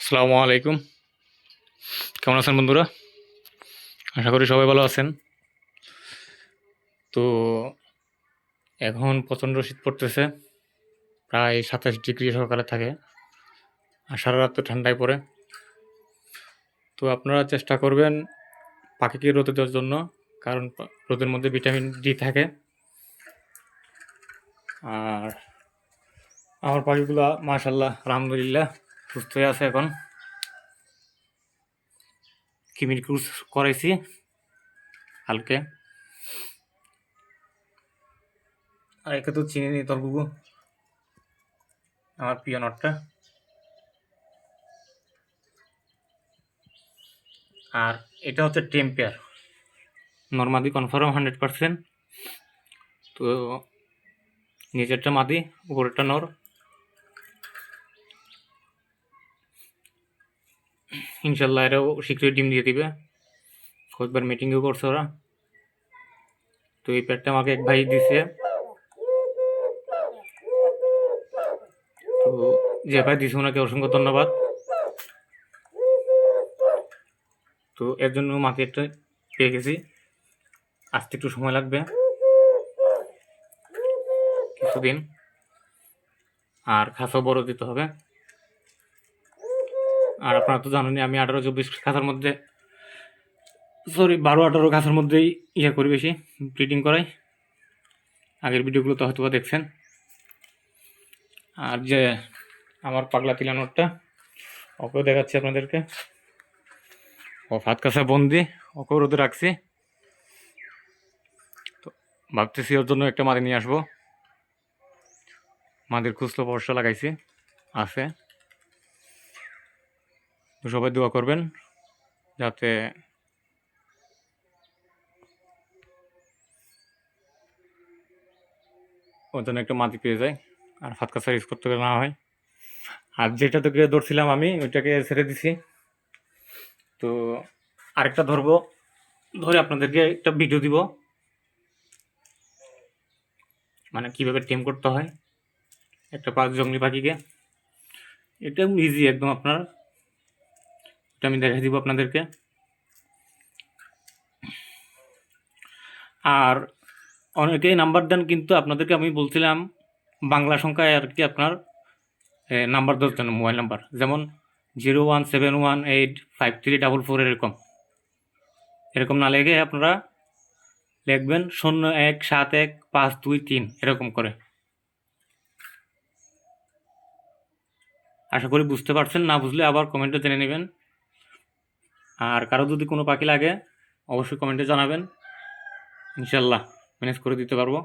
আসসালামু আলাইকুম। কেমন আছেন বন্ধুরা? আশা করি সবাই ভালো আছেন। তো এখন প্রচণ্ড শীত পড়তেছে, প্রায় 27 ডিগ্রি সকালে থাকে, আর সারা রাত তো ঠান্ডায় পড়ে। তো আপনারা চেষ্টা করবেন পাখিকে রোদে দেওয়ার জন্য, কারণ রোদের মধ্যে ভিটামিন ডি থাকে। আর আমার পাখিগুলা মাশাল্লাহ আলহামদুলিল্লাহ সুস্থ হয়ে আছে এখন। কিমির ক্রুজ করাইছি কালকে। আর একে তো চিনি নি তরগুগু, আমার প্রিয় নটটা। আর এটা হচ্ছে টেম্পেয়ার, নর্মাদি কনফার্ম 100%। তো নিচেরটা মাদি, উপরেরটা নর। ইনশাল্লাহ এরাও শীঘ্রই ডিম দিয়ে দিবে, কয়েকবার মিটিংও করছে ওরা। তো এই প্যাডটা আমাকে এক ভাই দিছে, তো যে ভাই দিছে ওনাকে অসংখ্য ধন্যবাদ। তো এর জন্য মাকে একটা পেয়ে গেছি, আসতে একটু সময় লাগবে কিছুদিন, আর খাঁচাও বড় দিতে হবে। আর আপনারা তো জানেনই আমি 18-24 খাঁচার মধ্যে, সরি 12-18 খাঁচার মধ্যেই করি, বেশি ব্রিডিং করাই। আগের ভিডিওগুলো তো হয়তো বা দেখছেন। আর যে আমার পাগলা তিলানোরটা, ওকেও দেখাচ্ছি আপনাদেরকে। ও ভাত কাঁচা বন্দি, ওকেও রোদে রাখছি। তো ভাবতেছি ওর জন্য একটা মাদি নিয়ে আসবো। মাদির খুচলো পরশা লাগাইছি, আছে। তো সবাই দোয়া করবেন যাতে ওর জন্য একটা মাদি পেয়ে যায়, আর ভাত কাঁচা ইউজ করতে না হয়। আর যেটা তোকে ধরছিলাম আমি, ওইটাকে ছেড়ে দিছি। তো আরেকটা ধরবো, ধরে আপনাদেরকে একটা ভিডিও দিব, মানে কিভাবে টেম করতে হয় একটা জংলি পাখিকে। এটা ইজি একদম, আপনার এটা আমি দেখাই দিব আপনাদেরকে। আর অনেকেই নাম্বার দেন, কিন্তু আপনাদেরকে আমি বলছিলাম বাংলা সংখ্যায় আর কি আপনার নাম্বার দেওয়ার জন্য, মোবাইল নাম্বার, যেমন 017185344, এরকম এরকম না লেগে আপনারা লিখবেন 017152 3, এরকম করে। আশা করি বুঝতে পারছেন, না বুঝলে আবার কমেন্টে জেনে নেবেন। আর কারো যদি কোনো পাখি লাগে অবশ্যই কমেন্টে জানাবেন, ইনশাল্লাহ ম্যানেজ করে দিতে পারবো।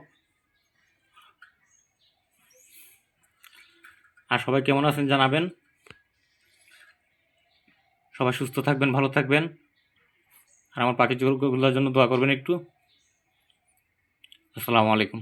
আর সবাই কেমন আছেন জানাবেন। সবাই সুস্থ থাকবেন, ভালো থাকবেন। আর আমার পাখিগুলোর জন্য দোয়া করবেন একটু। আসসালামু আলাইকুম।